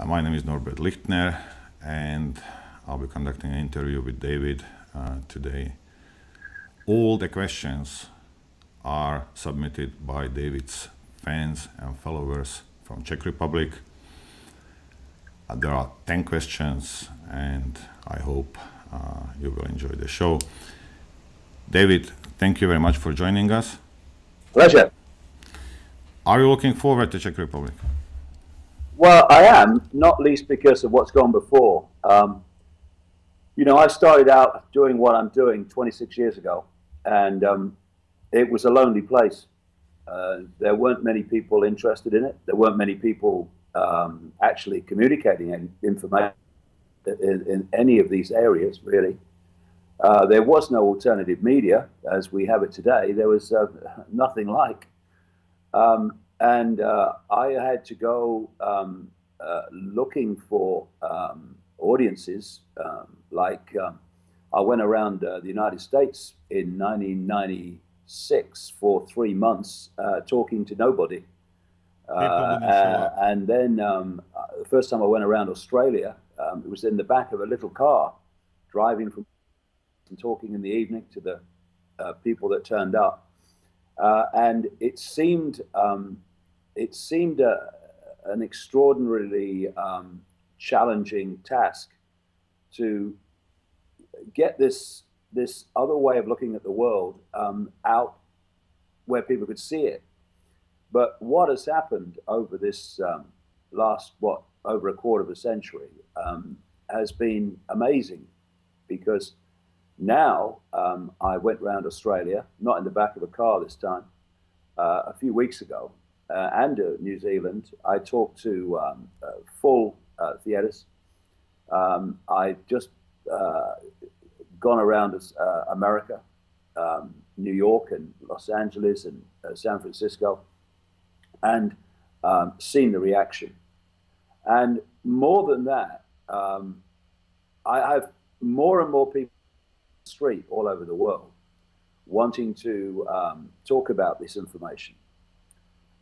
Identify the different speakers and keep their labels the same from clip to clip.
Speaker 1: My name is Norbert Lichtner, and I'll be conducting an interview with David today. All the questions are submitted by David's fans and followers from Czech Republic. There are 10 questions, and I hope you will enjoy the show. David, thank you very much for joining us.
Speaker 2: Pleasure.
Speaker 1: Are you looking forward to Czech Republic?
Speaker 2: Well, I am, not least because of what's gone before. You know, I started out doing what I'm doing 26 years ago, and it was a lonely place. There weren't many people interested in it. There weren't many people actually communicating information in any of these areas, really. There was no alternative media as we have it today. There was nothing like. And I had to go looking for audiences. I went around the United States in 1996 for 3 months talking to nobody. And then the first time I went around Australia, it was in the back of a little car, driving from and talking in the evening to the people that turned up. And it seemed an extraordinarily challenging task to get this other way of looking at the world out where people could see it. But what has happened over this last, over a quarter of a century has been amazing, because now I went around Australia, not in the back of a car this time, a few weeks ago, and New Zealand. I talked to full theatres. I just gone around America, New York and Los Angeles and San Francisco, and seen the reaction. And more than that, I have more and more people on the street all over the world wanting to talk about this information.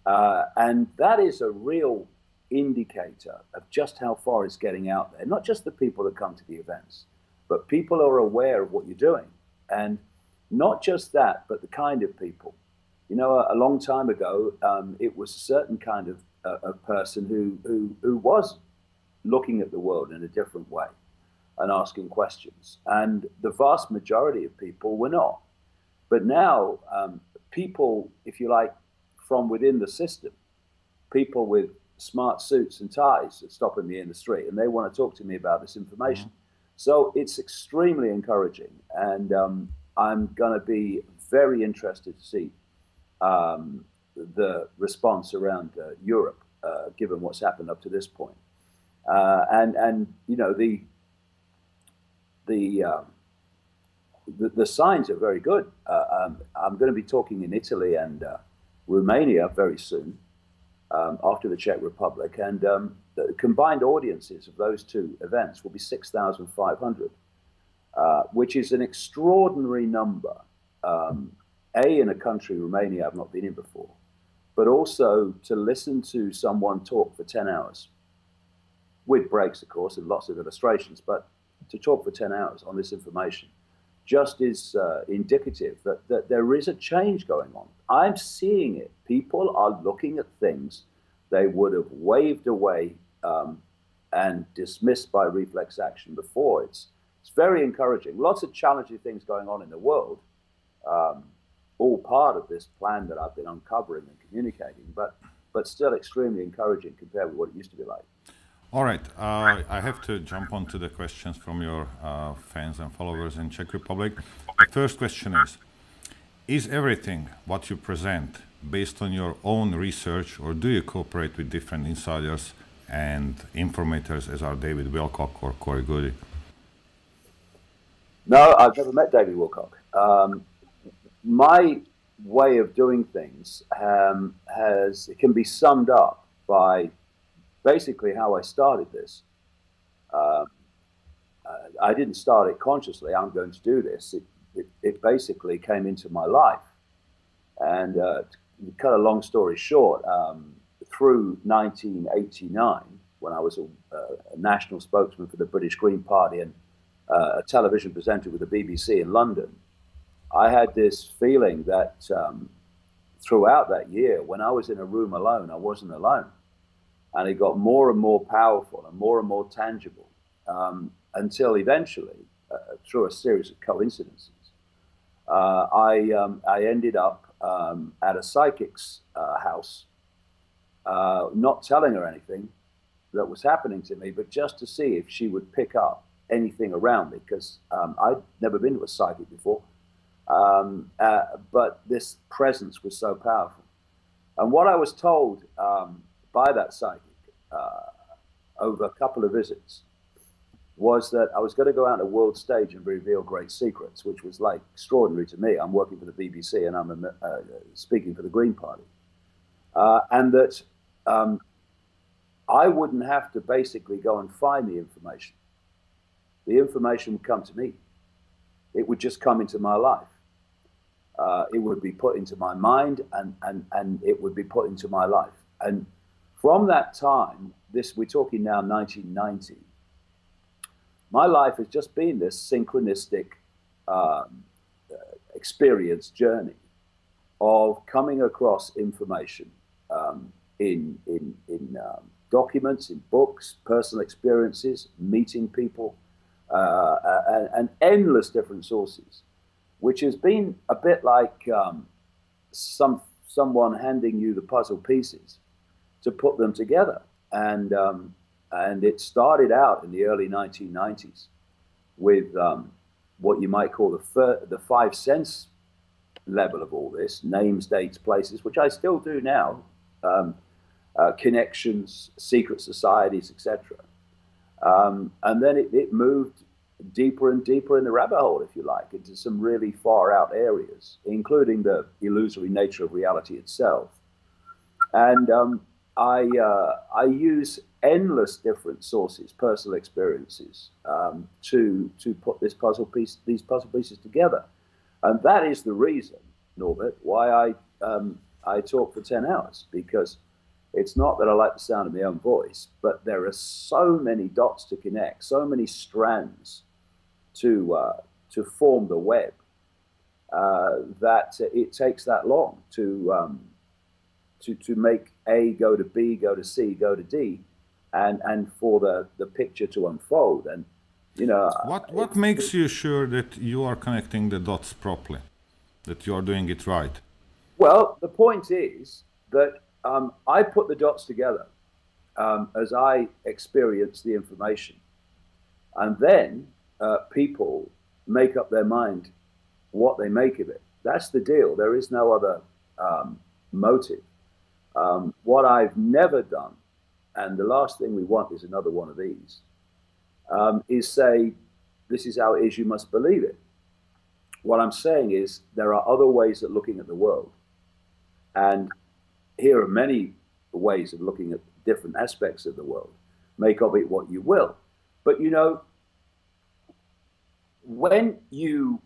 Speaker 2: And that is a real indicator of just how far it's getting out there. Not just the people that come to the events, but people are aware of what you're doing. And not just that, but the kind of people. You know, a long time ago, it was a certain kind of a person who was looking at the world in a different way and asking questions. And the vast majority of people were not. But now, people, if you like, from within the system, people with smart suits and ties are stopping me in the street, and they want to talk to me about this information. So it's extremely encouraging, and I'm going to be very interested to see the response around Europe, given what's happened up to this point. And you know, the signs are very good. I'm going to be talking in Italy and Romania very soon, after the Czech Republic, and the combined audiences of those two events will be 6,500, which is an extraordinary number. In a country, Romania, I've not been in before, but also to listen to someone talk for 10 hours, with breaks, of course, and lots of illustrations, but to talk for 10 hours on this information just is indicative that there is a change going on. I'm seeing it. People are looking at things they would have waved away and dismissed by reflex action before. It's very encouraging. Lots of challenging things going on in the world, all part of this plan that I've been uncovering and communicating, but still extremely encouraging compared with what it used to be like.
Speaker 1: All right, I have to jump onto the questions from your fans and followers in Czech Republic. The first question is everything what you present based on your own research, or do you cooperate with different insiders and informators as are David Wilcock or Corey Goody?
Speaker 2: No, I've never met David Wilcock. My way of doing things it can be summed up by basically how I started this. I didn't start it consciously. I'm going to do this. It basically came into my life. And to cut a long story short, through 1989, when I was a national spokesman for the British Green Party and a television presenter with the BBC in London, I had this feeling that throughout that year, when I was in a room alone, I wasn't alone. And it got more and more powerful and more tangible until eventually, through a series of coincidences, I ended up at a psychic's house, not telling her anything that was happening to me, but just to see if she would pick up anything around me, because I'd never been to a psychic before. But this presence was so powerful. And what I was told by that psychic over a couple of visits was that I was going to go out on a world stage and reveal great secrets, which was like extraordinary to me. I'm working for the BBC and I'm speaking for the Green Party. And that I wouldn't have to basically go and find the information. The information would come to me. It would just come into my life. It would be put into my mind and it would be put into my life. And from that time, we're talking now 1990, my life has just been this synchronistic experience journey of coming across information in documents, in books, personal experiences, meeting people, and endless different sources, which has been a bit like someone handing you the puzzle pieces to put them together. And it started out in the early 1990s with what you might call the five sense level of all this: names, dates, places, which I still do now, connections, secret societies, etc. And then it moved deeper and deeper in the rabbit hole, if you like, into some really far out areas, including the illusory nature of reality itself. And I use endless different sources, personal experiences, to put these puzzle pieces together. And that is the reason, Norbert, why I talk for 10 hours, because it's not that I like the sound of my own voice, but there are so many dots to connect, so many strands to form the web, that it takes that long to make A go to B, go to C, go to D, and for the picture to unfold. And you know,
Speaker 1: what makes you sure that you are connecting the dots properly, that you are doing it right?
Speaker 2: Well, the point is that I put the dots together as I experience the information, and then people make up their mind what they make of it. That's the deal. There is no other motive. What I've never done, and the last thing we want is another one of these, is say, this is how it is, you must believe it. What I'm saying is there are other ways of looking at the world. And here are many ways of looking at different aspects of the world. Make of it what you will. But you know, when you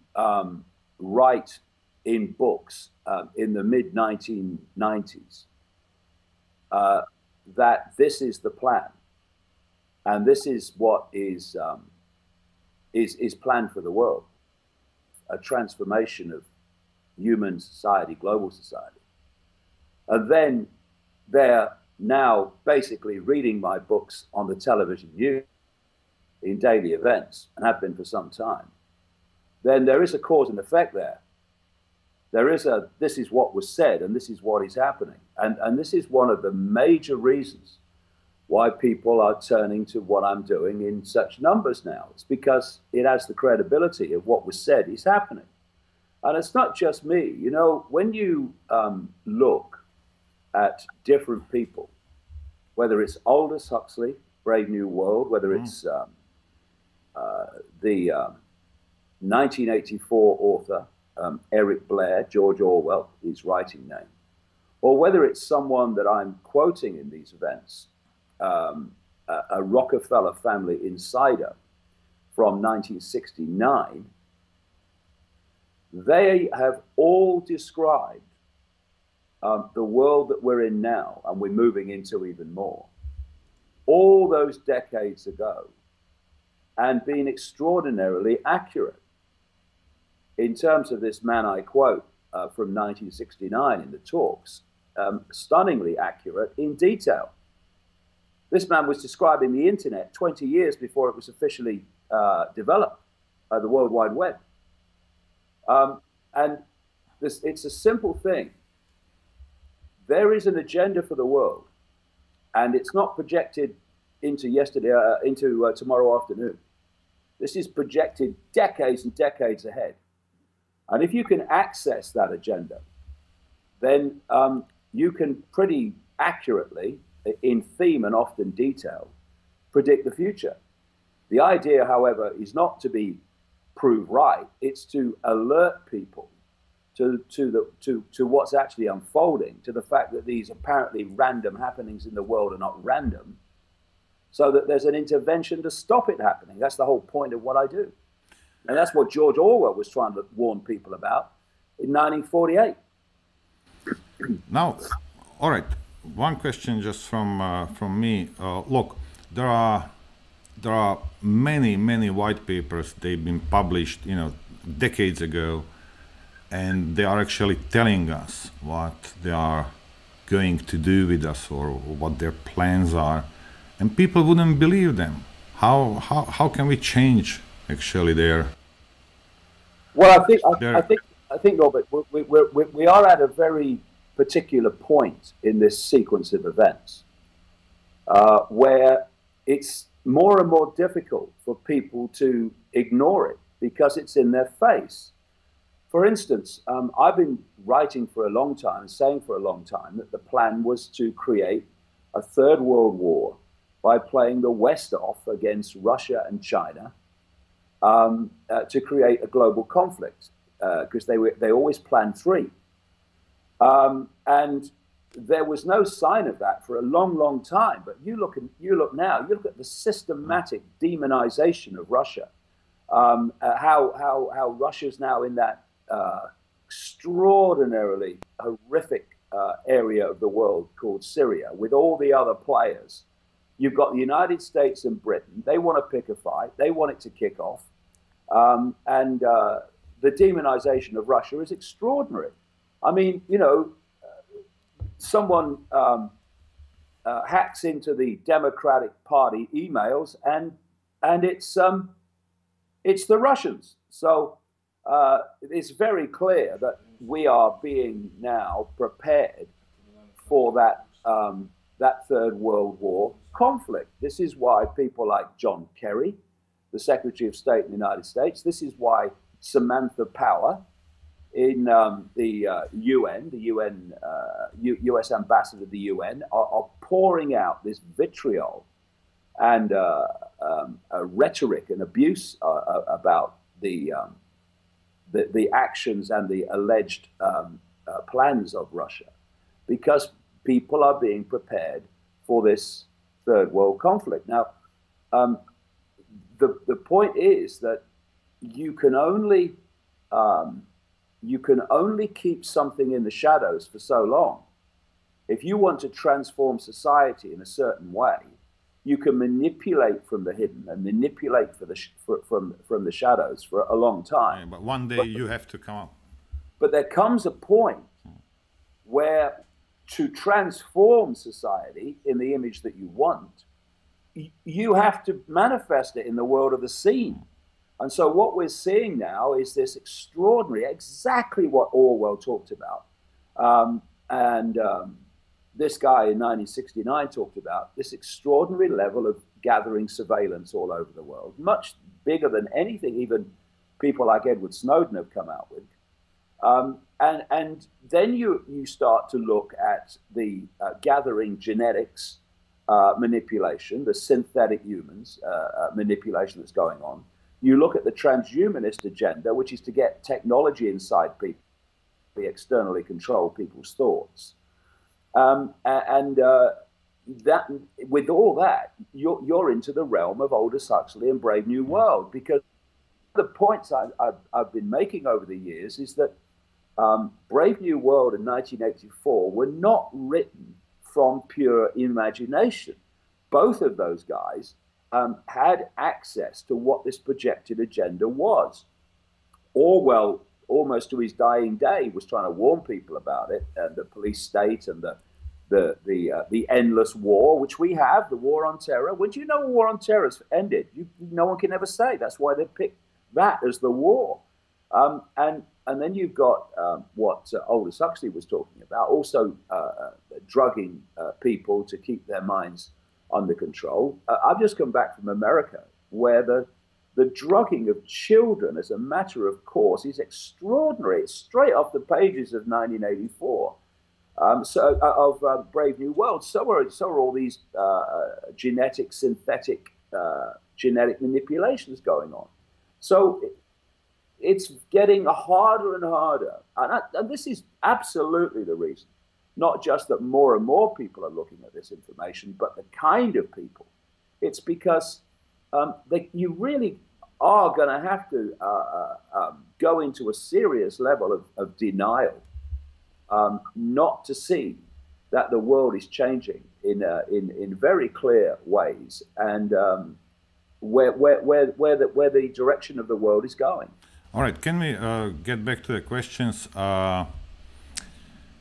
Speaker 2: write in books in the mid-1990s, that this is the plan, and this is what is planned for the world, a transformation of human society, global society. And then they're now basically reading my books on the television news in daily events, and have been for some time. Then there is a cause and effect there. There is this is what was said, and this is what is happening. And this is one of the major reasons why people are turning to what I'm doing in such numbers now. It's because it has the credibility of what was said is happening. And it's not just me. You know, when you look at different people, whether it's Aldous Huxley, Brave New World, whether it's the 1984 author, Eric Blair, George Orwell, his writing name, or whether it's someone that I'm quoting in these events, a Rockefeller family insider from 1969, they have all described the world that we're in now, and we're moving into even more, all those decades ago and been extraordinarily accurate. In terms of this man I quote from 1969 in the talks, stunningly accurate in detail. This man was describing the internet 20 years before it was officially developed, the World Wide Web. And it's a simple thing. There is an agenda for the world, and it's not projected into tomorrow afternoon. This is projected decades and decades ahead. And if you can access that agenda, then you can pretty accurately, in theme and often detail, predict the future. The idea, however, is not to be proved right. It's to alert people to what's actually unfolding, to the fact that these apparently random happenings in the world are not random, so that there's an intervention to stop it happening. That's the whole point of what I do. And that's what George Orwell was trying to warn people about in 1948.
Speaker 1: Now, all right, one question just from me. Look, there are many white papers. They've been published, decades ago, and they are actually telling us what they are going to do with us or what their plans are, and people wouldn't believe them. How can we change actually their?
Speaker 2: Well, I think, Robert, we are at a very particular point in this sequence of events where it's more and more difficult for people to ignore it because it's in their face. For instance, I've been writing for a long time and saying for a long time that the plan was to create a third world war by playing the West off against Russia and China to create a global conflict, because they always planned three. And there was no sign of that for a long time. But you look now, you look at the systematic demonization of Russia, how Russia's now in that extraordinarily horrific area of the world called Syria, with all the other players. You've got the United States and Britain. They want to pick a fight. They want it to kick off. And the demonization of Russia is extraordinary. I mean, someone hacks into the Democratic Party emails, and it's the Russians. So it's very clear that we are being now prepared for that Third World War conflict. This is why people like John Kerry, the Secretary of State in the United States, this is why Samantha Power in the UN, US ambassador to the UN, are pouring out this vitriol and rhetoric and abuse about the actions and the alleged plans of Russia, because people are being prepared for this third world conflict. Now, the point is that you can only keep something in the shadows for so long. If you want to transform society in a certain way, you can manipulate from the hidden and manipulate from the shadows for a long time.
Speaker 1: Yeah, but one day you have to come up.
Speaker 2: But there comes a point where, to transform society in the image that you want, you have to manifest it in the world of the seen. And so what we're seeing now is this extraordinary, exactly what Orwell talked about. This guy in 1969 talked about this extraordinary level of gathering surveillance all over the world, much bigger than anything even people like Edward Snowden have come out with. And then you start to look at the gathering genetics manipulation, the synthetic humans manipulation that's going on. You look at the transhumanist agenda, which is to get technology inside people, to externally control people's thoughts. That, with all that, you're into the realm of Aldous Huxley and Brave New World, because the points I've been making over the years is that Brave New World in 1984 were not written from pure imagination. both of those guys had access to what this projected agenda was. Orwell, almost to his dying day, was trying to warn people about it, and the police state and the endless war, which we have, the war on terror. When do you know a war on terror has ended? No one can ever say. That's why they picked that as the war. And then you've got what Aldous Huxley was talking about, also drugging people to keep their minds under control. I've just come back from America, where the drugging of children as a matter of course is extraordinary. It's straight off the pages of 1984. Of Brave New World. So are all these genetic, synthetic, genetic manipulations going on. So it's getting harder and harder. And this is absolutely the reason. Not just that more and more people are looking at this information, but the kind of people. It's because you really are going to have to go into a serious level of denial, not to see that the world is changing in very clear ways, and where the direction of the world is going.
Speaker 1: All right, can we get back to the questions?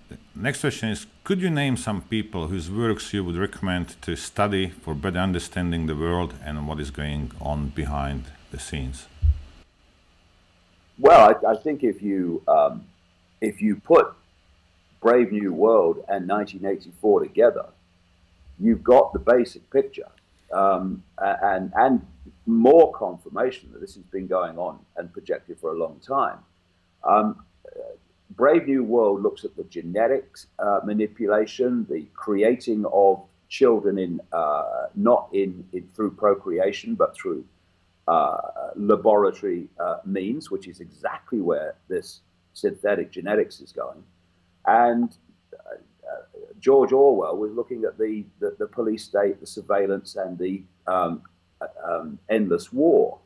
Speaker 1: The next question is, could you name some people whose works you would recommend to study for better understanding the world and what is going on behind the scenes?
Speaker 2: Well, I think if you put Brave New World and 1984 together, you've got the basic picture, and more confirmation that this has been going on and projected for a long time. Brave New World looks at the genetics manipulation, the creating of children not through procreation, but through laboratory means, which is exactly where this synthetic genetics is going. And George Orwell was looking at the police state, the surveillance, and the endless war.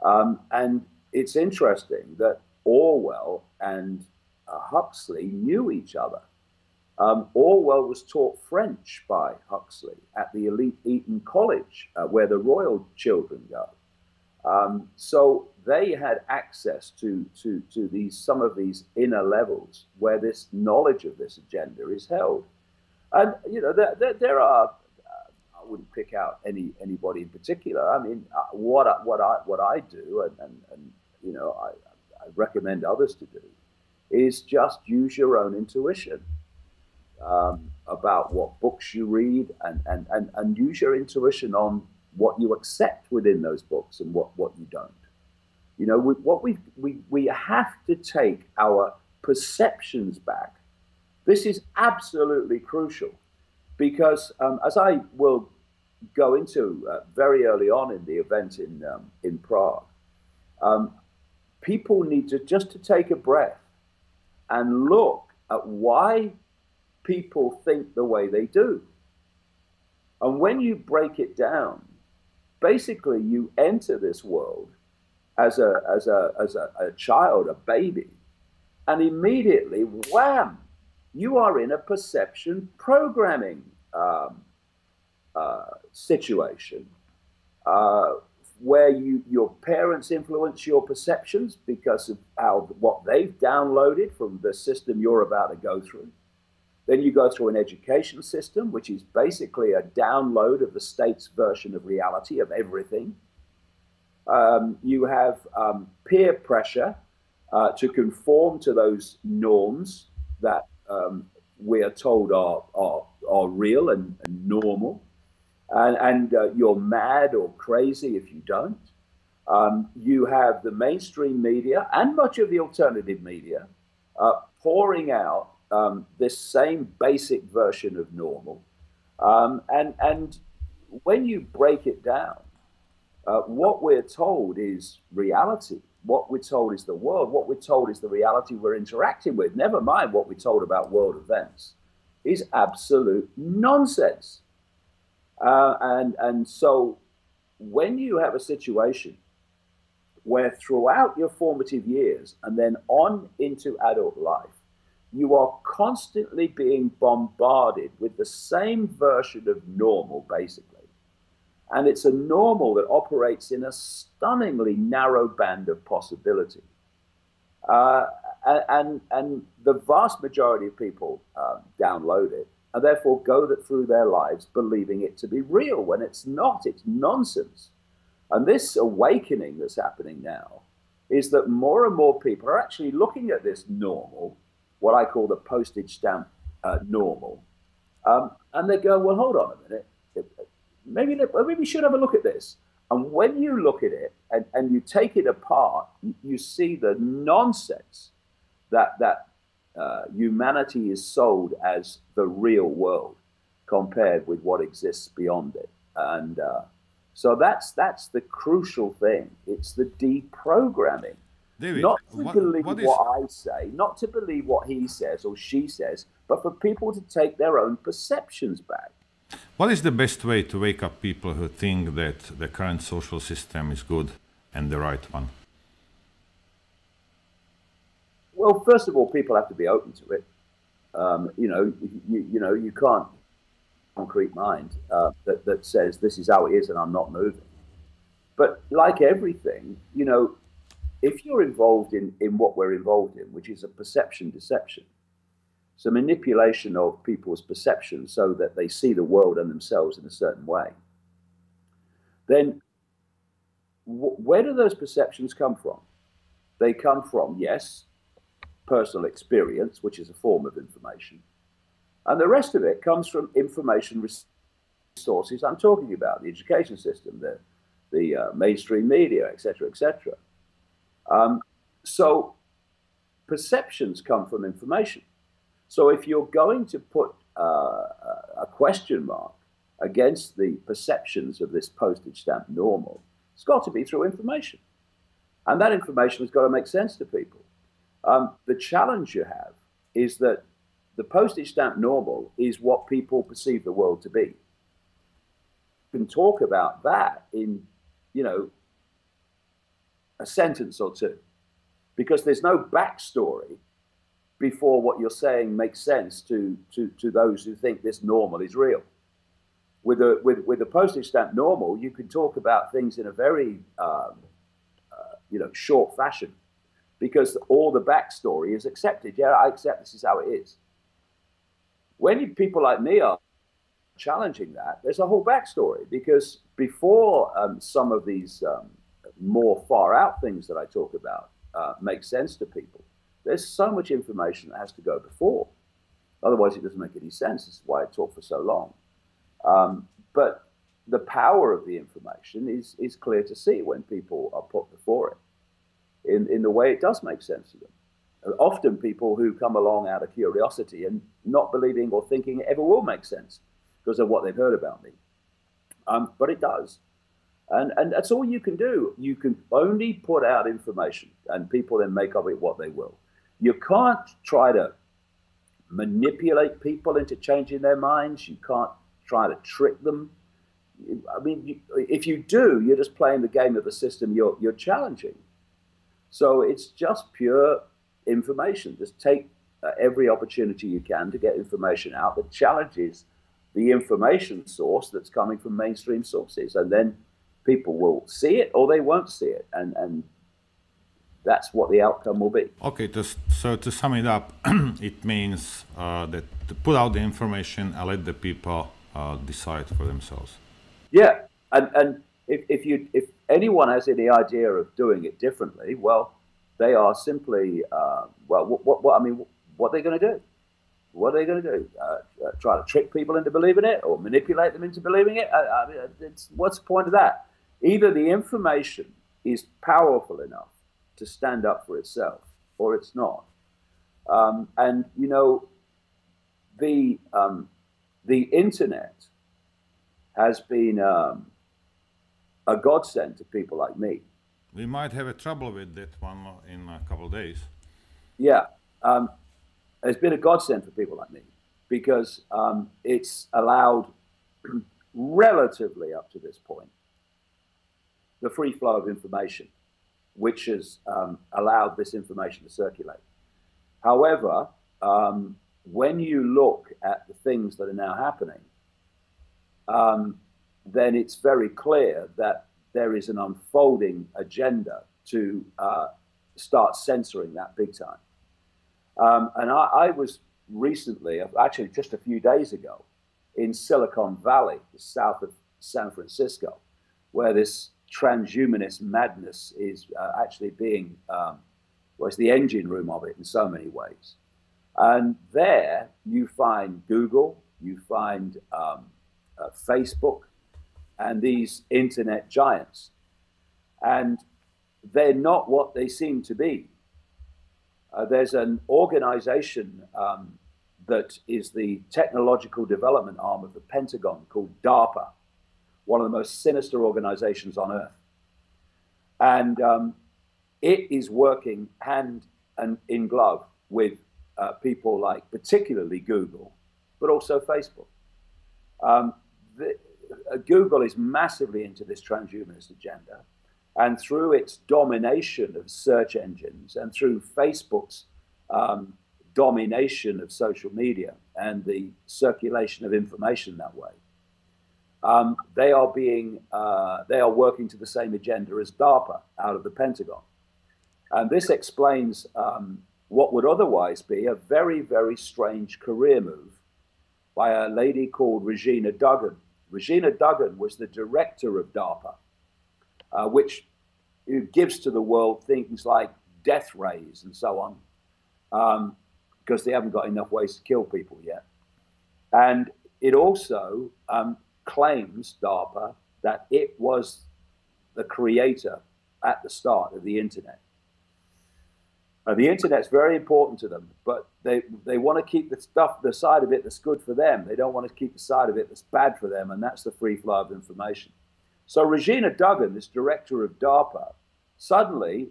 Speaker 2: And it's interesting that Orwell and Huxley knew each other. Orwell was taught French by Huxley at the elite Eton College, where the royal children go. So they had access to some of these inner levels where this knowledge of this agenda is held. And there are, I wouldn't pick out anybody in particular. I mean, what I do, and I recommend others to do, is just use your own intuition about what books you read, and use your intuition on what you accept within those books and what you don't. We have to take our perceptions back. This is absolutely crucial, because as I will go into very early on in the event in Prague, people need to take a breath and look at why people think the way they do. And when you break it down, basically you enter this world as a child, a baby, and immediately, wham, you are in a perception programming situation where your parents influence your perceptions because of what they've downloaded from the system you're about to go through. Then you go through an education system, which is basically a download of the state's version of reality of everything. You have peer pressure to conform to those norms that we are told are real and normal. And you're mad or crazy if you don't. You have the mainstream media and much of the alternative media pouring out this same basic version of normal. And when you break it down, what we're told is reality. What we're told is the world. What we're told is the reality we're interacting with. Never mind what we're told about world events is absolute nonsense. And so when you have a situation where throughout your formative years and then on into adult life, you are constantly being bombarded with the same version of normal, basically, And it's a normal that operates in a stunningly narrow band of possibility. And the vast majority of people download it and therefore go through their lives believing it to be real when it's not. It's nonsense. And this awakening that's happening now is that more and more people are actually looking at this normal, what I call the postage stamp normal, and they go, well, hold on a minute. Maybe we should have a look at this. And when you look at it and you take it apart, you see the nonsense that humanity is sold as the real world compared with what exists beyond it. And so that's the crucial thing. It's the deprogramming.
Speaker 1: David,
Speaker 2: not to believe
Speaker 1: what
Speaker 2: I say, not to believe what he says or she says, but for people to take their own perceptions back.
Speaker 1: What is the best way to wake up people who think that the current social system is good and the right one?
Speaker 2: Well, first of all, people have to be open to it. You can't concrete mind that says this is how it is and I'm not moving. But like everything, if you're involved in what we're involved in, which is a perception deception, so manipulation of people's perceptions so that they see the world and themselves in a certain way, then where do those perceptions come from? They come from, yes, personal experience, which is a form of information. And the rest of it comes from information resources I'm talking about, the education system, the mainstream media, etc., etc. So perceptions come from information. So if you're going to put a question mark against the perceptions of this postage stamp normal, it's got to be through information. And that information has got to make sense to people. The challenge you have is that the postage stamp normal is what people perceive the world to be. You can talk about that in, a sentence or two, because there's no backstory before what you're saying makes sense to those who think this normal is real. With the postage stamp normal, you can talk about things in a very short fashion, because all the backstory is accepted. Yeah, I accept this is how it is. When people like me are challenging that, there's a whole backstory, because before some of these more far out things that I talk about make sense to people, there's so much information that has to go before. Otherwise, it doesn't make any sense. This is why I talk for so long. But the power of the information is clear to see when people are put before it in the way it does make sense to them. Often people who come along out of curiosity and not believing or thinking it ever will make sense because of what they've heard about me. But it does. And that's all you can do. You can only put out information and people then make of it what they will. You can't try to manipulate people into changing their minds. You can't try to trick them. I mean, if you do, you're just playing the game of the system you're challenging. So it's just pure information. Just take every opportunity you can to get information out that challenges the information source that's coming from mainstream sources. And then people will see it or they won't see it. And that's what the outcome will be.
Speaker 1: Okay, so to sum it up, it means that to put out the information and let the people decide for themselves.
Speaker 2: Yeah, and if anyone has any idea of doing it differently, well, they are simply what are they going to do? What are they going to do? Try to trick people into believing it or manipulate them into believing it? What's the point of that? Either the information is powerful enough to stand up for itself, or it's not. And the internet has been a godsend to people like me.
Speaker 1: We might have a trouble with that one in a couple of days.
Speaker 2: Yeah, it's been a godsend for people like me because it's allowed, relatively up to this point, the free flow of information, which has allowed this information to circulate. However, when you look at the things that are now happening, then it's very clear that there is an unfolding agenda to start censoring that big time. And I was recently, actually just a few days ago, in Silicon Valley, south of San Francisco, where this transhumanist madness is actually being, well, it's the engine room of it in so many ways. And there you find Google, you find Facebook, and these internet giants. And they're not what they seem to be. There's an organization that is the technological development arm of the Pentagon called DARPA, one of the most sinister organizations on earth. And it is working hand and in glove with people like particularly Google, but also Facebook. Google is massively into this transhumanist agenda. And through its domination of search engines and through Facebook's domination of social media and the circulation of information that way, they are working to the same agenda as DARPA out of the Pentagon. And this explains what would otherwise be a very, very strange career move by a lady called Regina Duggan. Regina Duggan was the director of DARPA, which gives to the world things like death rays and so on, because they haven't got enough ways to kill people yet. And it also claims, DARPA, that it was the creator at the start of the internet. The internet's very important to them, but they want to keep the side of it that's good for them. They don't want to keep the side of it that's bad for them, and that's the free flow of information. So Regina Duggan, this director of DARPA, suddenly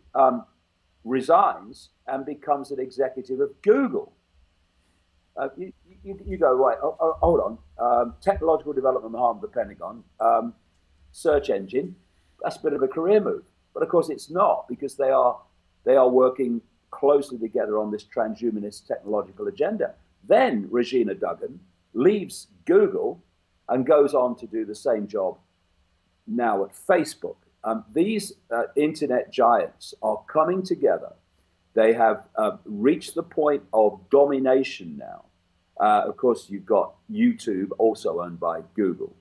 Speaker 2: resigns and becomes an executive of Google. You go, right, hold on. Technological development arm of the Pentagon, search engine, that's a bit of a career move. But of course it's not, because they are working closely together on this transhumanist technological agenda. Then Regina Duggan leaves Google and goes on to do the same job now at Facebook. These internet giants are coming together. They have reached the point of domination now. Of course, you've got YouTube, also owned by Google,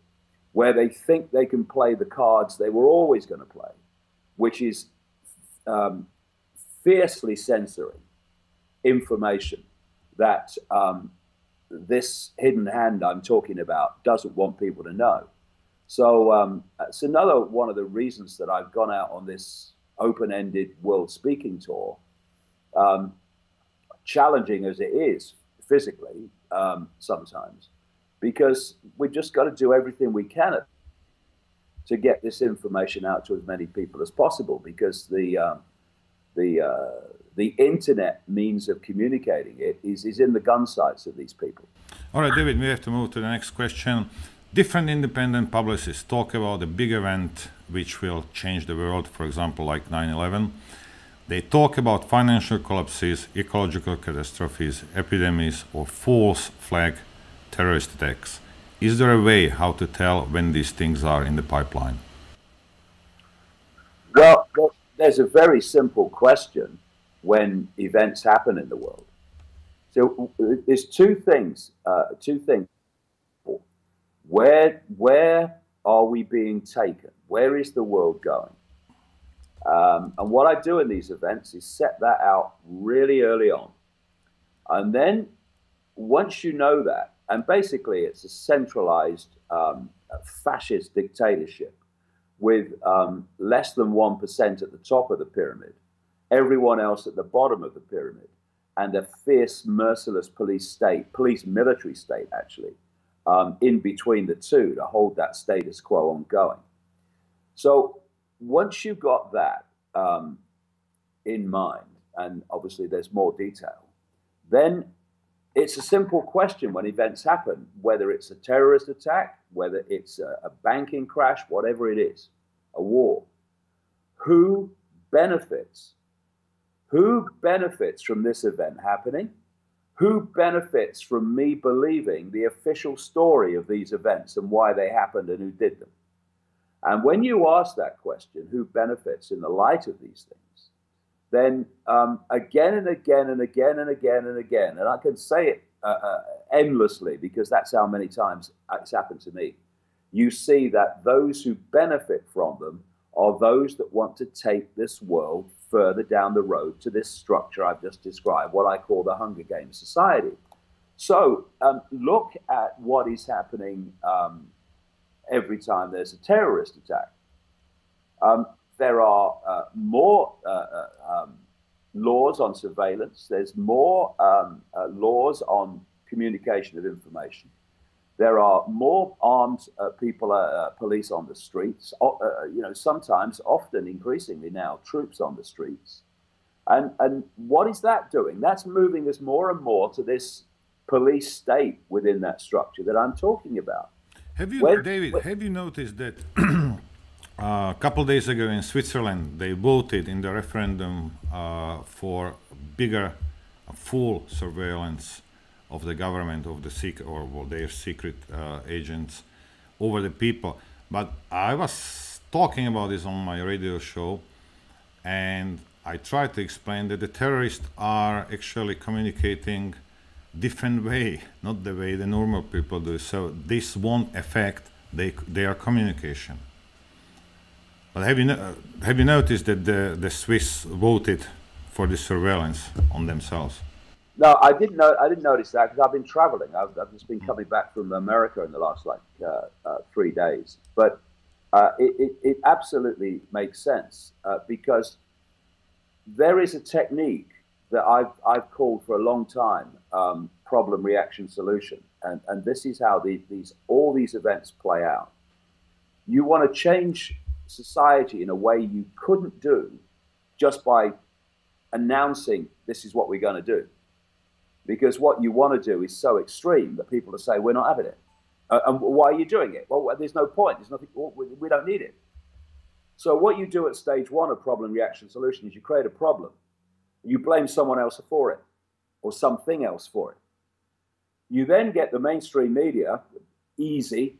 Speaker 2: where they think they can play the cards they were always going to play, which is fiercely censoring information that this hidden hand I'm talking about doesn't want people to know. So it's another one of the reasons that I've gone out on this open-ended world speaking tour, challenging as it is physically sometimes, because we've just got to do everything we can to get this information out to as many people as possible, because the internet means of communicating it is in the gun sights of these people.
Speaker 1: All right, David, we have to move to the next question. Different independent publicists talk about a big event which will change the world, for example, like 9/11. They talk about financial collapses, ecological catastrophes, epidemics, or false flag terrorist attacks. Is there a way how to tell when these things are in the pipeline?
Speaker 2: Well, there's a very simple question when events happen in the world. So there's two things. Where are we being taken? Where is the world going? And what I do in these events is set that out really early on. And then once you know that, and basically it's a centralized fascist dictatorship with less than 1% at the top of the pyramid, everyone else at the bottom of the pyramid, and a fierce, merciless police military state actually, in between the two to hold that status quo ongoing. So once you've got that in mind, and obviously there's more detail, then it's a simple question when events happen, whether it's a terrorist attack, whether it's a banking crash, whatever it is, a war. Who benefits? Who benefits from this event happening? Who benefits from me believing the official story of these events and why they happened and who did them? And when you ask that question, who benefits in the light of these things, then again and again and again and again and again, and I can say it endlessly because that's how many times it's happened to me, you see that those who benefit from them are those that want to take this world further down the road to this structure I've just described, what I call the Hunger Games society. So look at what is happening every time there's a terrorist attack. There are more laws on surveillance. There's more laws on communication of information. There are more armed people, police on the streets. Sometimes, often, increasingly now, troops on the streets. And what is that doing? That's moving us more and more to this police state within that structure that I'm talking about.
Speaker 1: David, have you noticed that a couple of days ago in Switzerland, they voted in the referendum for bigger, full surveillance of the government, of the their secret agents over the people. But I was talking about this on my radio show, and I tried to explain that the terrorists are actually communicating different way, not the way the normal people do. So this won't affect their communication. But have you noticed that the Swiss voted for the surveillance on themselves?
Speaker 2: No, I didn't notice that because I've been traveling. I've just been coming back from America in the last 3 days. But it absolutely makes sense because there is a technique that I've called for a long time, problem, reaction, solution, and this is how all these events play out. You want to change society in a way you couldn't do just by announcing this is what we're going to do, because what you want to do is so extreme that people will say we're not having it. And why are you doing it? Well, there's no point. There's nothing. We don't need it. So what you do at stage one of problem, reaction, solution is you create a problem. You blame someone else for it or something else for it. You then get the mainstream media, easy,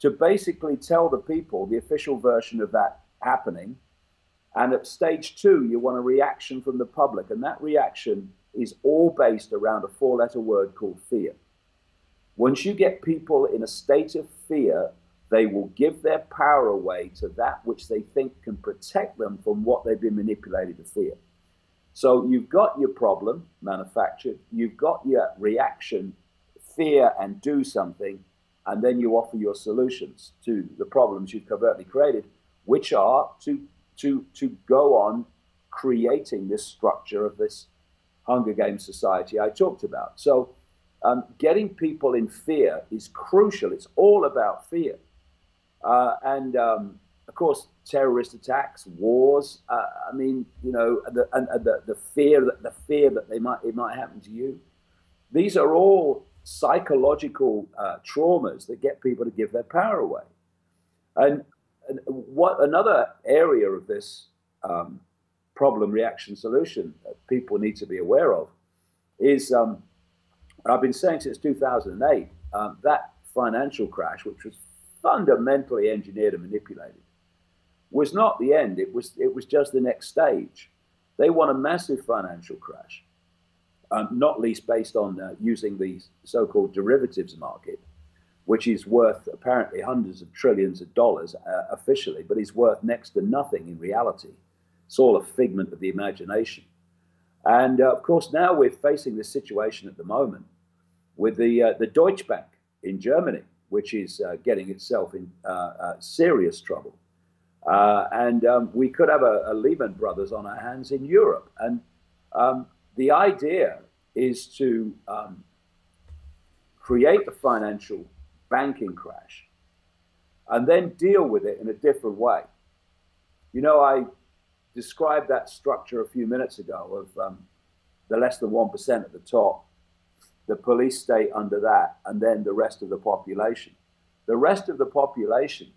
Speaker 2: to basically tell the people the official version of that happening. And at stage two, you want a reaction from the public. And that reaction is all based around a 4-letter word called fear. Once you get people in a state of fear, they will give their power away to that which they think can protect them from what they've been manipulated to fear. So you've got your problem manufactured, you've got your reaction, fear and do something, and then you offer your solutions to the problems you've covertly created, which are to go on creating this structure of this Hunger Games society I talked about. So getting people in fear is crucial. It's all about fear. Of course, terrorist attacks, wars. The fear that it might happen to you. These are all psychological traumas that get people to give their power away. And what another area of this problem, reaction, solution that people need to be aware of is, I've been saying since 2008, that financial crash, which was fundamentally engineered and manipulated, was not the end. It was just the next stage. They want a massive financial crash, not least based on using the so-called derivatives market, which is worth apparently hundreds of trillions of dollars officially, but is worth next to nothing in reality. It's all a figment of the imagination. And of course, now we're facing this situation at the moment with the Deutsche Bank in Germany, which is getting itself in serious trouble. We could have a Lehman Brothers on our hands in Europe. And the idea is to create a financial banking crash and then deal with it in a different way. You know, I described that structure a few minutes ago of the less than 1% at the top, the police state under that, and then the rest of the population. The rest of the population,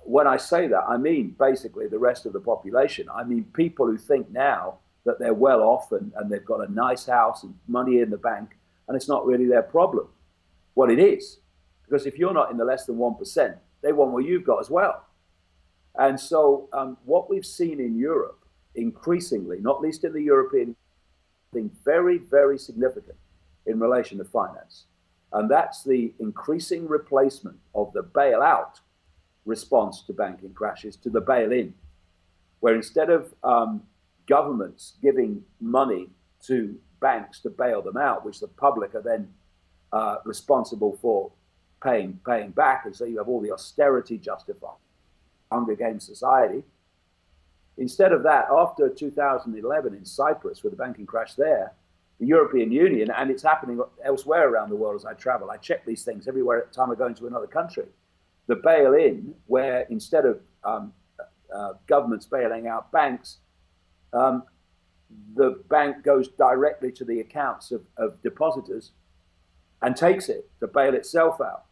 Speaker 2: when I say that, I mean basically the rest of the population. I mean people who think now that they're well off and they've got a nice house and money in the bank, and it's not really their problem. Well, it is, because if you're not in the less than 1%, they want what you've got as well. And so what we've seen in Europe increasingly, not least in the European thing, very, very significant in relation to finance. And that's the increasing replacement of the bailout response to banking crashes to the bail-in, where instead of governments giving money to banks to bail them out, which the public are then responsible for paying back, and so you have all the austerity justified, Hunger Games society. Instead of that, after 2011 in Cyprus with the banking crash there, the European Union, and it's happening elsewhere around the world as I travel, I check these things everywhere at the time I go into another country. The bail-in, where instead of governments bailing out banks, the bank goes directly to the accounts of depositors and takes it to bail itself out.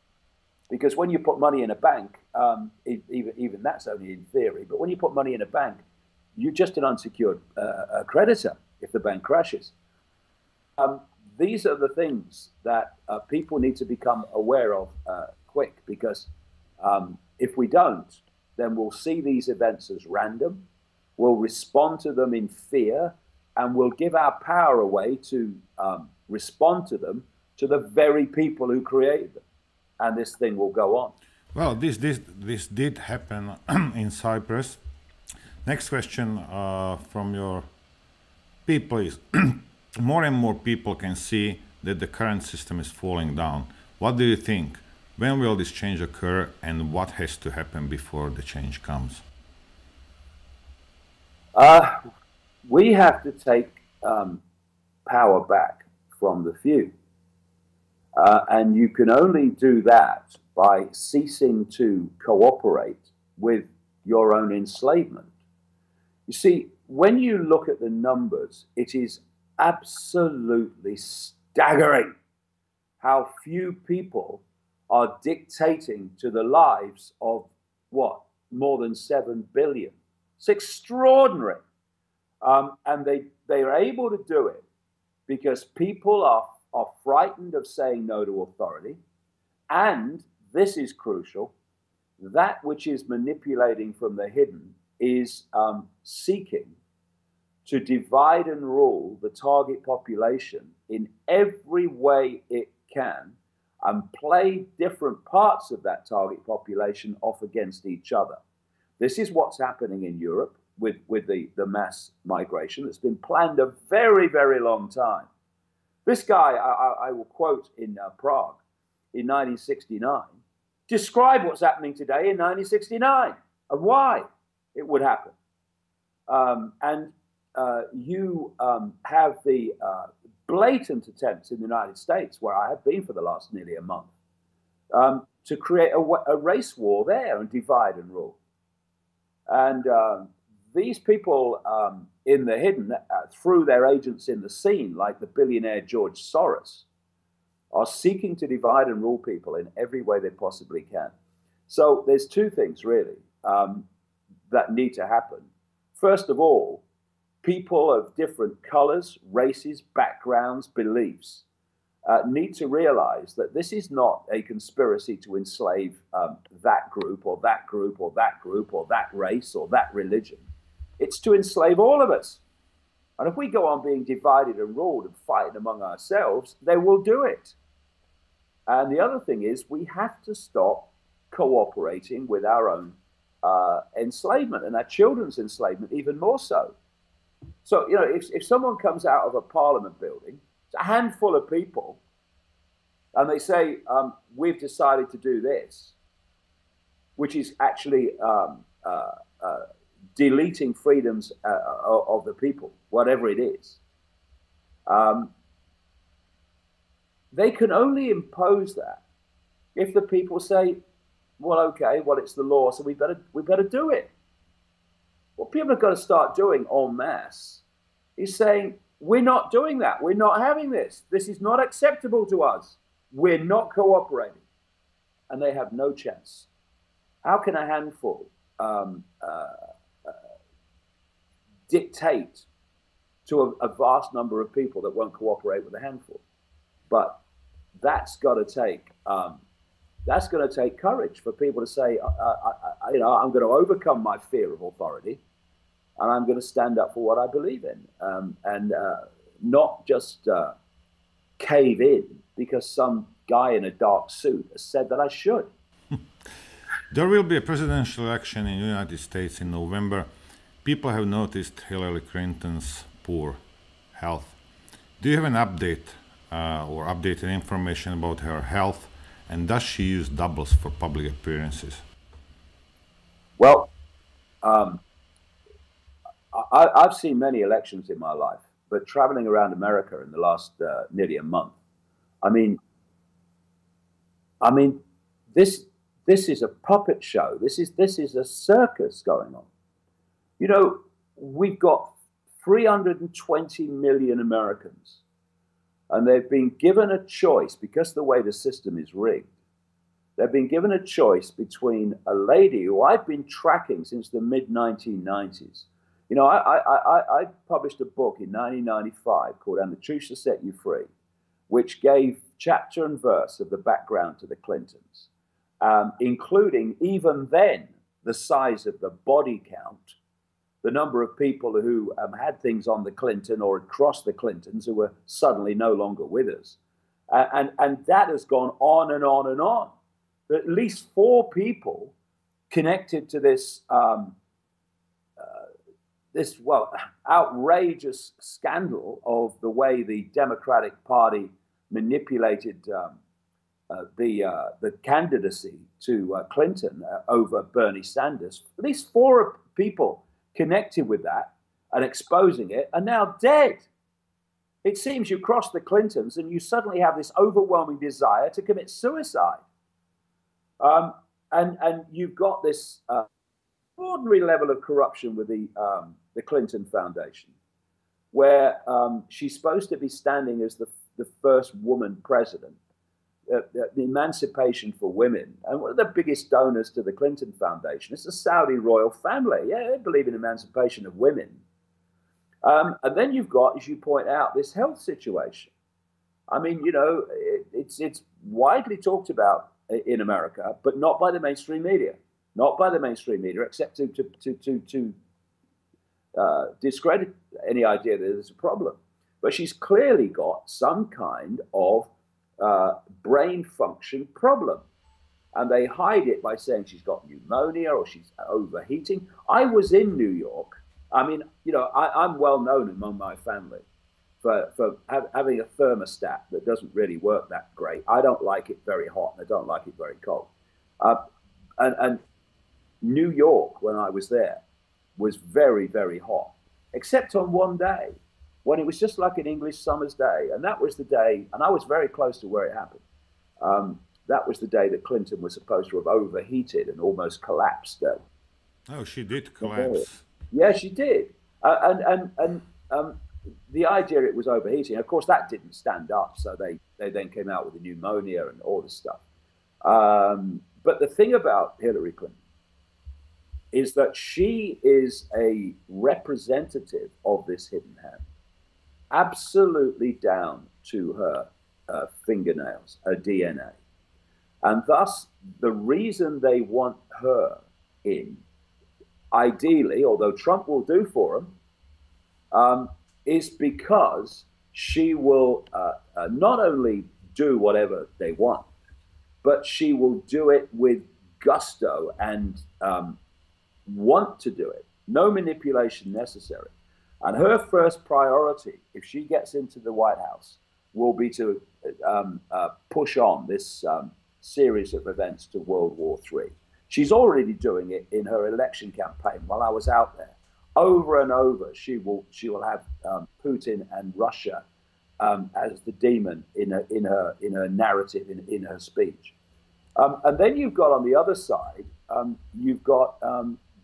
Speaker 2: Because when you put money in a bank, even that's only in theory, but when you put money in a bank, you're just an unsecured creditor if the bank crashes. These are the things that people need to become aware of quick, because if we don't, then we'll see these events as random, we'll respond to them in fear, and we'll give our power away to respond to them to the very people who created them. And this thing will go on.
Speaker 1: Well, this did happen in Cyprus. Next question from your people is, more and more people can see that the current system is falling down. What do you think? When will this change occur, and what has to happen before the change comes?
Speaker 2: We have to take power back from the few. And you can only do that by ceasing to cooperate with your own enslavement. You see, when you look at the numbers, it is absolutely staggering how few people are dictating to the lives of, what, more than 7 billion. It's extraordinary. And they are able to do it because people are frightened of saying no to authority. And this is crucial, that which is manipulating from the hidden is seeking to divide and rule the target population in every way it can and play different parts of that target population off against each other. This is what's happening in Europe with the mass migration that's been planned a very, very long time. This guy, I will quote in Prague in 1969, describe what's happening today in 1969 and why it would happen. You have the blatant attempts in the United States, where I have been for the last nearly a month, to create a race war there and divide and rule. And these people in the hidden, through their agents in the scene, like the billionaire George Soros, are seeking to divide and rule people in every way they possibly can. So there's two things, really, that need to happen. First of all, people of different colors, races, backgrounds, beliefs need to realize that this is not a conspiracy to enslave that group or that group or that group or that race or that religion. It's to enslave all of us. And if we go on being divided and ruled and fighting among ourselves, they will do it. And the other thing is, we have to stop cooperating with our own enslavement and our children's enslavement even more so. So, you know, if someone comes out of a parliament building, it's a handful of people, and they say, we've decided to do this, which is actually deleting freedoms of the people, whatever it is, they can only impose that if the people say, well, okay, well, it's the law, so we better do it. What people have got to start doing en masse is saying, we're not doing that. We're not having this. This is not acceptable to us. We're not cooperating. And they have no chance. How can a handful dictate to a vast number of people that won't cooperate with a handful? But that's got to take that's going to take courage for people to say, I'm going to overcome my fear of authority, and I'm going to stand up for what I believe in, and not just cave in because some guy in a dark suit has said that I should.
Speaker 1: There will be a presidential election in the United States in November. People have noticed Hillary Clinton's poor health. Do you have an update or updated information about her health? And does she use doubles for public appearances?
Speaker 2: Well, I've seen many elections in my life, but traveling around America in the last nearly a month, I mean, this is a puppet show. This is a circus going on. You know, we've got 320 million Americans, and they've been given a choice because the way the system is rigged. They've been given a choice between a lady who I've been tracking since the mid-1990s. You know, I published a book in 1995 called "And the Truth Shall Set You Free," which gave chapter and verse of the background to the Clintons, including even then the size of the body count, the number of people who had things on the Clinton or had crossed the Clintons who were suddenly no longer with us. And that has gone on and on and on. At least 4 people connected to this, outrageous scandal of the way the Democratic Party manipulated the candidacy to Clinton over Bernie Sanders. At least 4 people connected with that and exposing it are now dead. It seems you cross the Clintons and you suddenly have this overwhelming desire to commit suicide. And you've got this extraordinary level of corruption with the Clinton Foundation, where she's supposed to be standing as the first woman president, the emancipation for women. And one of the biggest donors to the Clinton Foundation is the Saudi royal family. Yeah, they believe in emancipation of women. And then you've got, as you point out, this health situation. I mean, you know, it's widely talked about in America, but not by the mainstream media. Not by the mainstream media, except to discredit any idea that there's a problem. But she's clearly got some kind of brain function problem. And they hide it by saying she's got pneumonia or she's overheating. I was in New York. I mean, you know, I'm well known among my family for having a thermostat that doesn't really work that great. I don't like it very hot and I don't like it very cold. And New York, when I was there, was very, very hot, except on one day when it was just like an English summer's day. And that was the day, and I was very close to where it happened. That was the day that Clinton was supposed to have overheated and almost collapsed.
Speaker 1: Oh, she did collapse.
Speaker 2: Yeah, she did. And the idea it was overheating, of course, that didn't stand up. So they then came out with the pneumonia and all this stuff. But the thing about Hillary Clinton is that she is a representative of this hidden hand, absolutely down to her fingernails, her DNA. And thus, the reason they want her in, ideally, although Trump will do for them, is because she will not only do whatever they want, but she will do it with gusto and want to do it. No manipulation necessary. And her first priority, if she gets into the White House, will be to push on this series of events to World War III. She's already doing it in her election campaign while I was out there. Over and over, she will have Putin and Russia as the demon in her narrative, in her speech. And then you've got on the other side, you've got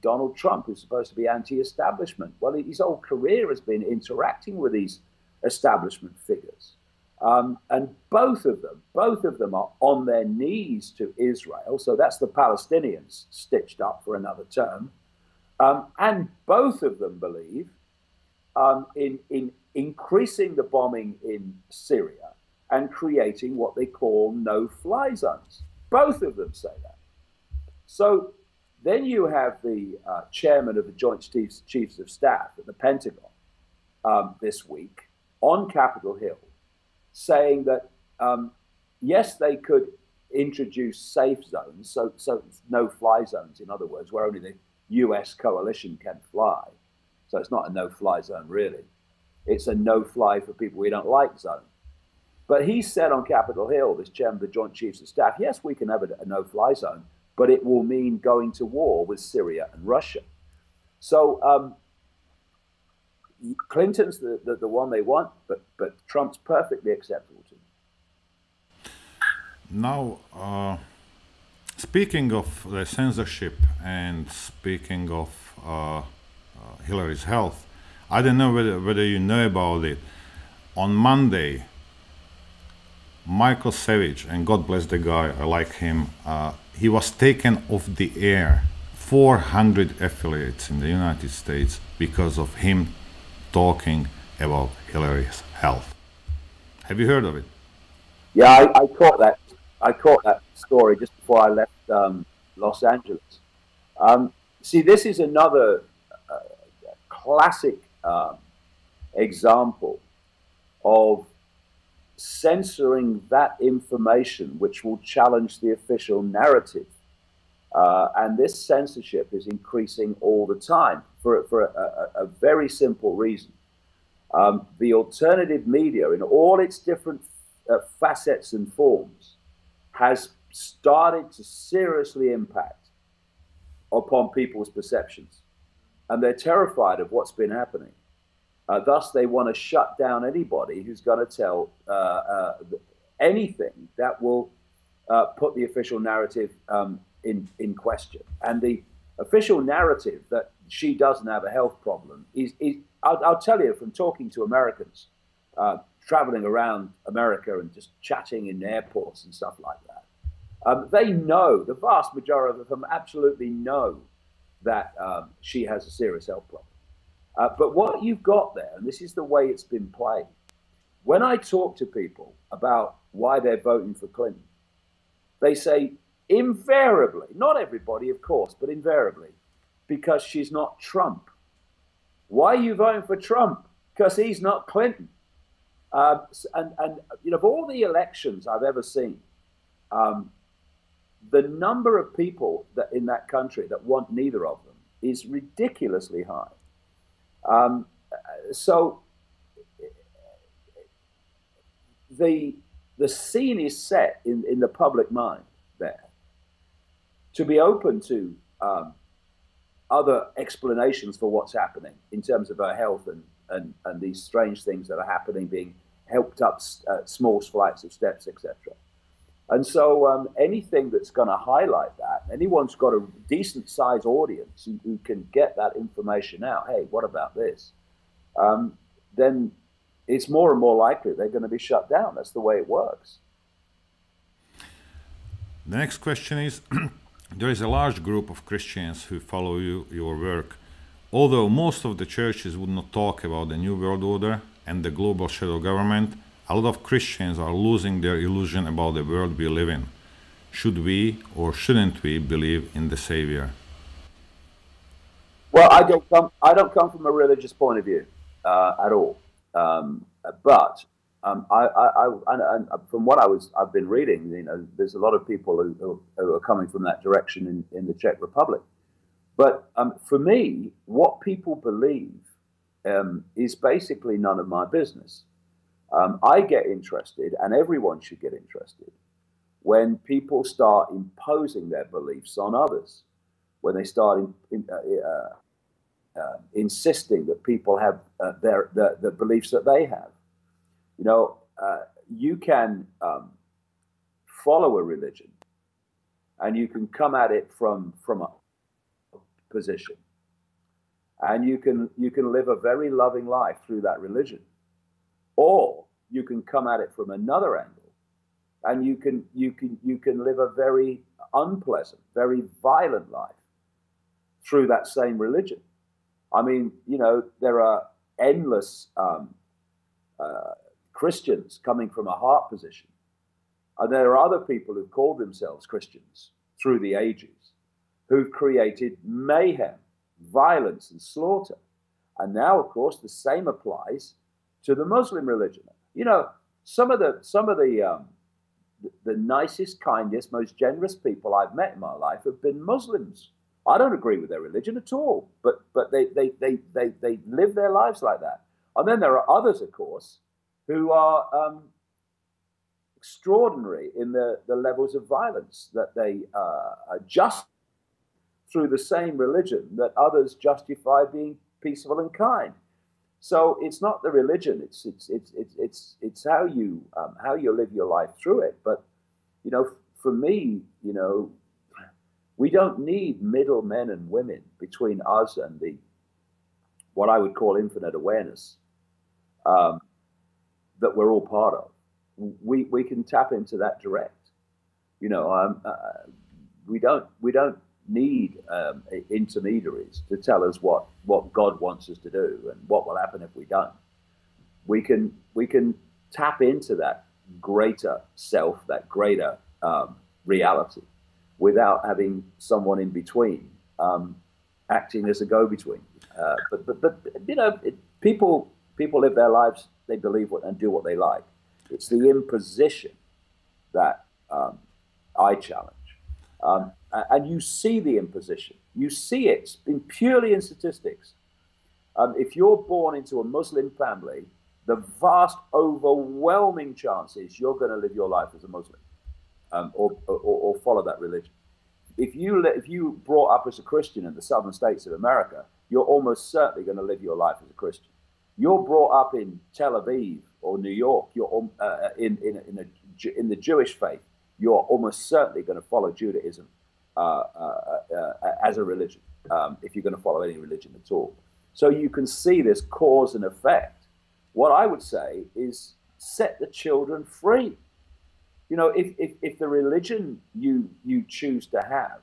Speaker 2: Donald Trump, who's supposed to be anti-establishment. Well, his whole career has been interacting with these establishment figures. And both of them are on their knees to Israel. So that's the Palestinians stitched up for another term. And both of them believe in increasing the bombing in Syria and creating what they call no-fly zones. Both of them say that. So then you have the chairman of the Joint Chiefs of Staff at the Pentagon this week on Capitol Hill saying that, yes, they could introduce safe zones, so no-fly zones, in other words, where only the US coalition can fly. So it's not a no-fly zone, really. It's a no-fly for people we don't like zone. But he said on Capitol Hill, this chairman of the Joint Chiefs of Staff, yes, we can have a no-fly zone, but it will mean going to war with Syria and Russia. So Clinton's the one they want, but Trump's perfectly acceptable to them.
Speaker 1: Now, speaking of the censorship and speaking of Hillary's health, I don't know whether you know about it. On Monday, Michael Savage, and God bless the guy, I like him, he was taken off the air, 400 affiliates in the United States, because of him talking about Hillary's health. Have you heard of it?
Speaker 2: Yeah, I caught that. I caught that story just before I left Los Angeles. See, this is another classic example of censoring that information which will challenge the official narrative. And this censorship is increasing all the time for a very simple reason. The alternative media, in all its different facets and forms, has started to seriously impact upon people's perceptions. And they're terrified of what's been happening. Thus, they want to shut down anybody who's going to tell anything that will put the official narrative in question. And the official narrative that she doesn't have a health problem is I'll tell you from talking to Americans, traveling around America and just chatting in airports and stuff like that. They know, the vast majority of them absolutely know that she has a serious health problem. But what you've got there, and this is the way it's been played, when I talk to people about why they're voting for Clinton, they say invariably, not everybody, of course, but invariably, because she's not Trump. Why are you voting for Trump? Because he's not Clinton. And you know, of all the elections I've ever seen, the number of people that in that country that want neither of them is ridiculously high. So the scene is set in the public mind there to be open to other explanations for what's happening in terms of her health and these strange things that are happening, being helped up small flights of steps, etc. And so anything that's going to highlight that, anyone's got a decent sized audience who can get that information out, hey, what about this? Then it's more and more likely they're going to be shut down. That's the way it works.
Speaker 1: The next question is, there is a large group of Christians who follow your work. Although most of the churches would not talk about the New World Order and the global shadow government, a lot of Christians are losing their illusion about the world we live in. Should we or shouldn't we believe in the Savior?
Speaker 2: Well, I don't come from a religious point of view at all. But from what I've been reading, you know, there's a lot of people who are coming from that direction in the Czech Republic. But for me, what people believe is basically none of my business. I get interested, and everyone should get interested, when people start imposing their beliefs on others, when they start insisting that people have the beliefs that they have. You know, you can follow a religion, and you can come at it from a position, and you can live a very loving life through that religion, or you can come at it from another angle, and you can live a very unpleasant, very violent life through that same religion. I mean, you know, there are endless Christians coming from a heart position. And there are other people who've called themselves Christians through the ages, who've created mayhem, violence, and slaughter. And now, of course, the same applies to the Muslim religion. You know, some of the nicest, kindest, most generous people I've met in my life have been Muslims. I don't agree with their religion at all, but they live their lives like that. And then there are others, of course, who are extraordinary in the levels of violence that they just through the same religion that others justify being peaceful and kind. So it's not the religion; it's how you live your life through it. But you know, for me, you know, we don't need middle men and women between us and the what I would call infinite awareness that we're all part of. We can tap into that direct. You know, we don't need intermediaries to tell us what God wants us to do and what will happen if we don't. We can tap into that greater self, that greater reality, without having someone in between acting as a go-between. But you know, people live their lives. They believe what and do what they like. It's the imposition that I challenge. And you see the imposition. You see it purely in statistics. If you're born into a Muslim family, the vast, overwhelming chances you're going to live your life as a Muslim or follow that religion. If you brought up as a Christian in the southern states of America, you're almost certainly going to live your life as a Christian. You're brought up in Tel Aviv or New York, you're in the Jewish faith, you're almost certainly going to follow Judaism as a religion, if you're going to follow any religion at all. So you can see this cause and effect. What I would say is set the children free. You know, if the religion you choose to have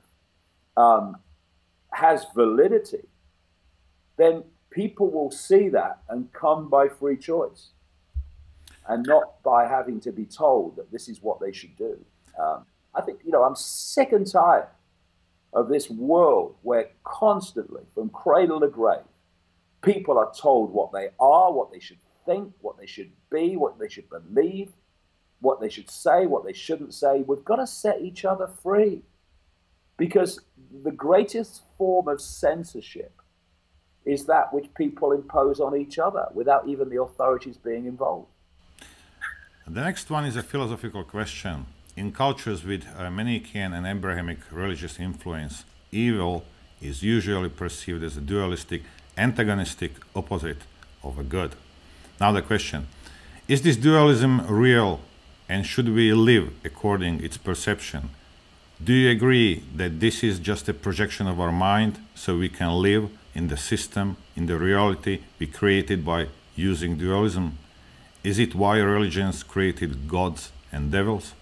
Speaker 2: has validity, then people will see that and come by free choice and not by having to be told that this is what they should do. I think, you know, I'm sick and tired of this world where constantly, from cradle to grave, people are told what they are, what they should think, what they should be, what they should believe, what they should say, what they shouldn't say. We've got to set each other free, because the greatest form of censorship is that which people impose on each other without even the authorities being involved.
Speaker 1: The next one is a philosophical question. In cultures with Manichaean and Abrahamic religious influence, evil is usually perceived as a dualistic, antagonistic opposite of a good. Now the question, is this dualism real, and should we live according to its perception? Do you agree that this is just a projection of our mind so we can live in the system, in the reality we created by using dualism? Is it why religions created gods and devils?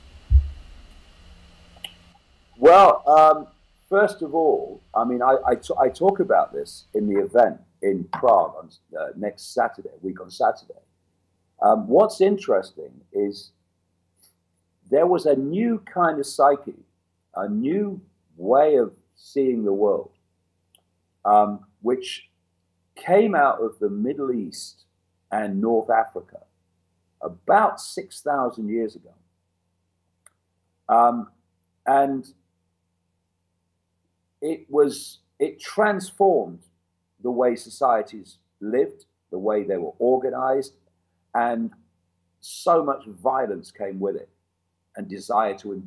Speaker 2: Well, first of all, I mean, I talk about this in the event in Prague on next Saturday, week on Saturday. What's interesting is there was a new kind of psyche, a new way of seeing the world, which came out of the Middle East and North Africa about 6,000 years ago. And it transformed the way societies lived, the way they were organized, and so much violence came with it, and desire to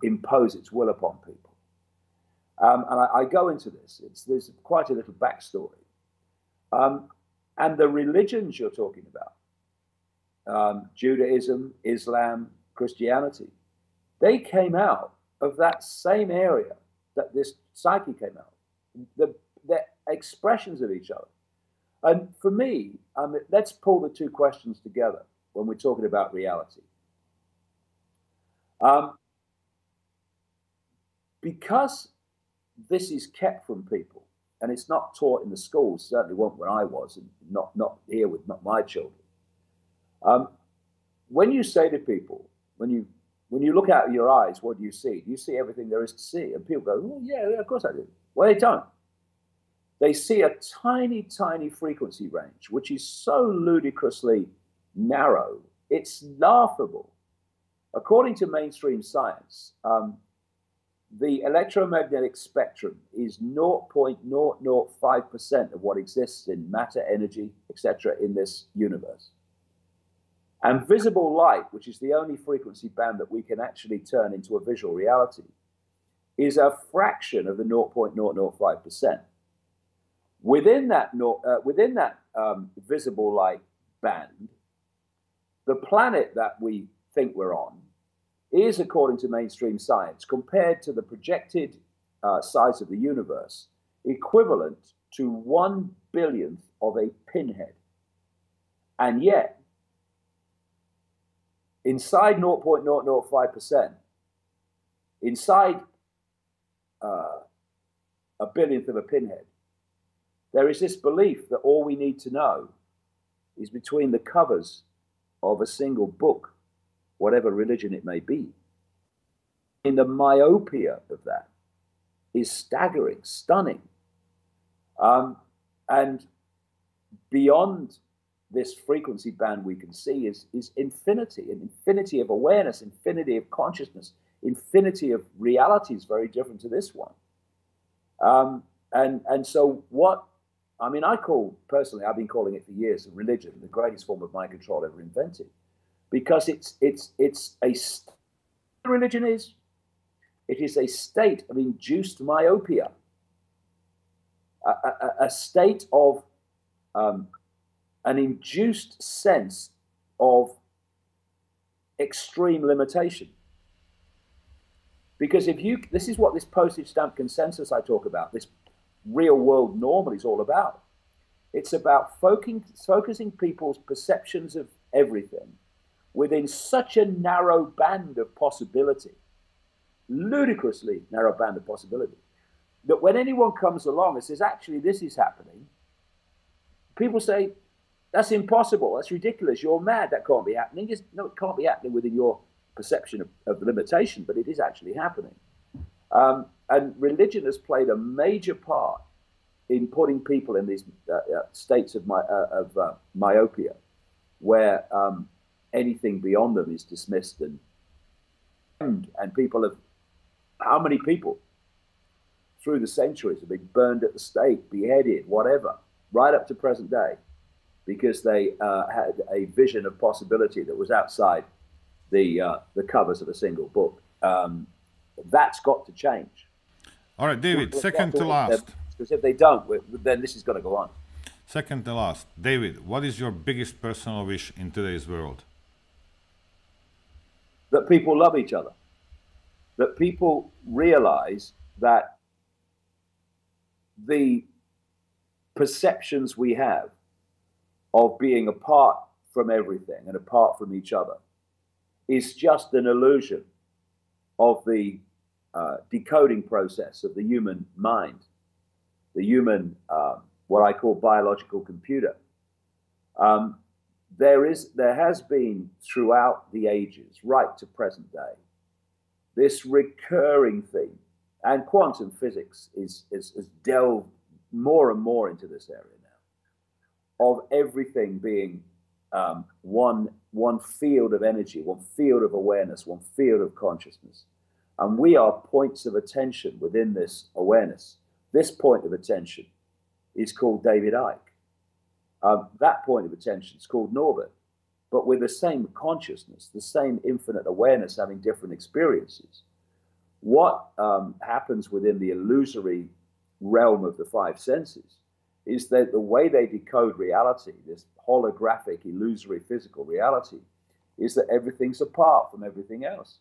Speaker 2: impose its will upon people. And I go into this. There's quite a little backstory. And the religions you're talking about, Judaism, Islam, Christianity, they came out of that same area that this psyche came out. They're expressions of each other. And for me, let's pull the two questions together when we're talking about reality. Because this is kept from people, and it's not taught in the schools, certainly wasn't when I was, and not here with not my children. when you say to people, when you look out of your eyes, what do you see? Do you see everything there is to see? And people go, well, yeah, of course I do. Well, they don't. They see a tiny, tiny frequency range, which is so ludicrously narrow, it's laughable. According to mainstream science, the electromagnetic spectrum is 0.005% of what exists in matter, energy, etc. in this universe. And visible light, which is the only frequency band that we can actually turn into a visual reality, is a fraction of the 0.005%. Within that visible light band, the planet that we think we're on is, according to mainstream science, compared to the projected size of the universe, equivalent to 1/10000000th of a pinhead. And yet, inside 0.005%, inside a billionth of a pinhead, there is this belief that all we need to know is between the covers of a single book, whatever religion it may be. And the myopia of that is staggering, stunning. And beyond this frequency band we can see is infinity, an infinity of awareness, infinity of consciousness, infinity of realities very different to this one. And so what, I mean, personally, I've been calling it for years, religion, the greatest form of mind control ever invented, because religion is a state of induced myopia, a state of an induced sense of extreme limitation. Because this is what this postage stamp consensus I talk about, this real world normal is all about. It's about focusing people's perceptions of everything within such a narrow band of possibility, ludicrously narrow band of possibility, that when anyone comes along and says, actually, this is happening, people say, that's impossible, that's ridiculous, you're mad, that can't be happening. No, it can't be happening within your perception of the limitation, but it is actually happening. And religion has played a major part in putting people in these states of myopia, where anything beyond them is dismissed, and people have, how many people through the centuries have been burned at the stake, beheaded, whatever, right up to present day, because they had a vision of possibility that was outside the covers of a single book. That's got to change.
Speaker 1: All right, David, second to last.
Speaker 2: Because if they don't, then this is going to go on.
Speaker 1: Second to last. David, what is your biggest personal wish in today's world?
Speaker 2: That people love each other. That people realize that the perceptions we have of being apart from everything and apart from each other is just an illusion of the decoding process of the human mind, the human, what I call biological computer. There has been throughout the ages, right to present day, this recurring theme, and quantum physics is delved more and more into this area now, of everything being one field of energy, one field of awareness, one field of consciousness. And we are points of attention within this awareness. This point of attention is called David Icke. That point of attention is called Norbert. But with the same consciousness, the same infinite awareness, having different experiences. What happens within the illusory realm of the five senses is that the way they decode reality, this holographic, illusory, physical reality, is that everything's apart from everything else.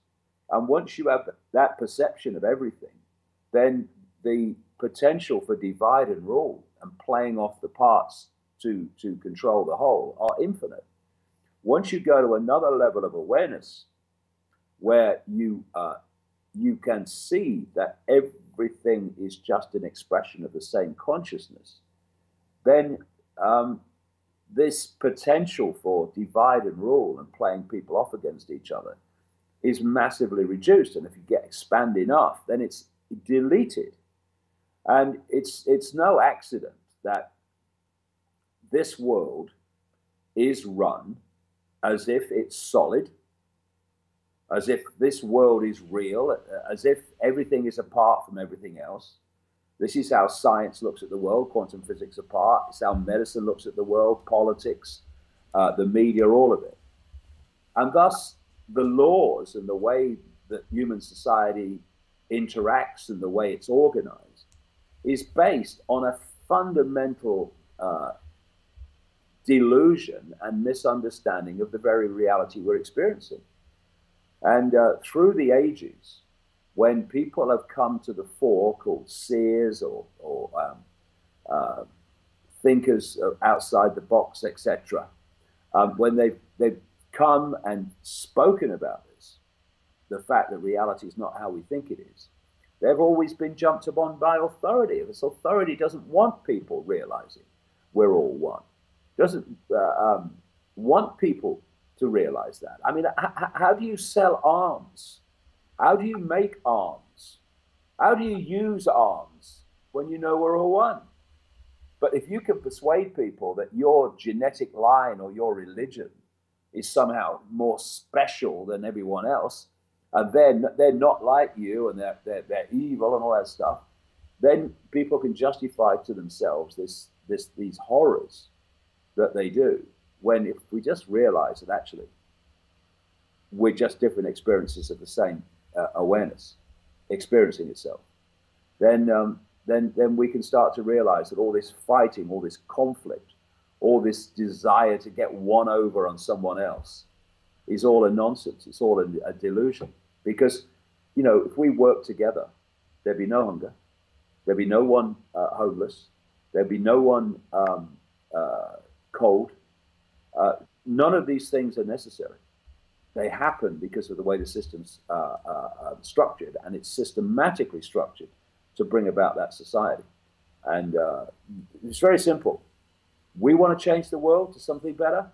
Speaker 2: And once you have that perception of everything, then the potential for divide and rule and playing off the parts to control the whole are infinite. Once you go to another level of awareness, where you can see that everything is just an expression of the same consciousness, then this potential for divide and rule and playing people off against each other is massively reduced. And if you expand enough, then it's deleted. And it's no accident that this world is run as if it's solid, as if this world is real, as if everything is apart from everything else. This is how science looks at the world, quantum physics apart. It's how medicine looks at the world, politics, the media, all of it. And thus, the laws and the way that human society interacts and the way it's organized is based on a fundamental delusion and misunderstanding of the very reality we're experiencing. And through the ages, when people have come to the fore, called seers or thinkers outside the box, etc., when they've come and spoken about this, the fact that reality is not how we think it is, they've always been jumped upon by authority. This authority doesn't want people realizing we're all one, doesn't want people to realize that. I mean, how do you sell arms? How do you make arms? How do you use arms when you know we're all one? But if you can persuade people that your genetic line or your religion is somehow more special than everyone else, and they're not like you, and they're evil and all that stuff, then people can justify to themselves these horrors that they do. When if we just realize that actually we're just different experiences of the same awareness experiencing itself, then we can start to realize that all this fighting, all this conflict, all this desire to get one over on someone else is all a nonsense. It's all a delusion. Because, you know, if we work together, there'd be no hunger, there'd be no one homeless, there'd be no one cold. None of these things are necessary. They happen because of the way the system's structured, and it's systematically structured to bring about that society. And it's very simple. We want to change the world to something better.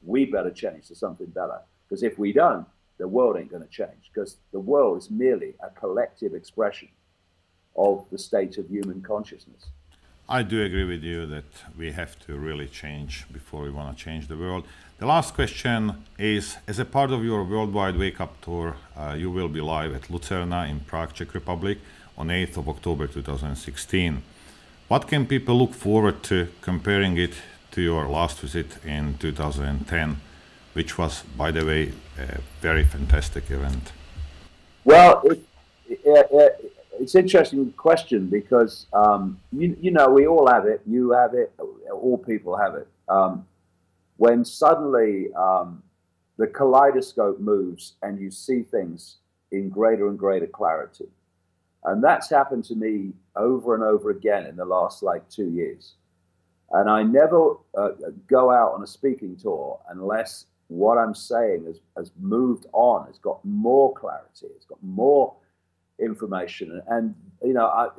Speaker 2: We better change to something better. Because if we don't, the world ain't going to change. Because the world is merely a collective expression of the state of human consciousness.
Speaker 1: I do agree with you that we have to really change before we want to change the world. The last question is, as a part of your worldwide wake-up tour, you will be live at Lucerna in Prague, Czech Republic on 8th of October 2016. What can people look forward to comparing it to your last visit in 2010, which was, by the way, a very fantastic event?
Speaker 2: Well, it's an interesting question because, you know, we all have it, you have it, all people have it. When suddenly the kaleidoscope moves and you see things in greater and greater clarity. And that's happened to me over and over again in the last, like, 2 years. And I never go out on a speaking tour unless what I'm saying has moved on, it's got more clarity, it's got more information. And you know,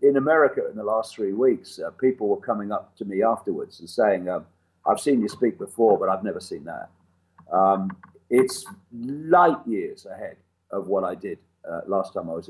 Speaker 2: in America in the last 3 weeks, people were coming up to me afterwards and saying, I've seen you speak before, but I've never seen that. It's light years ahead of what I did last time I was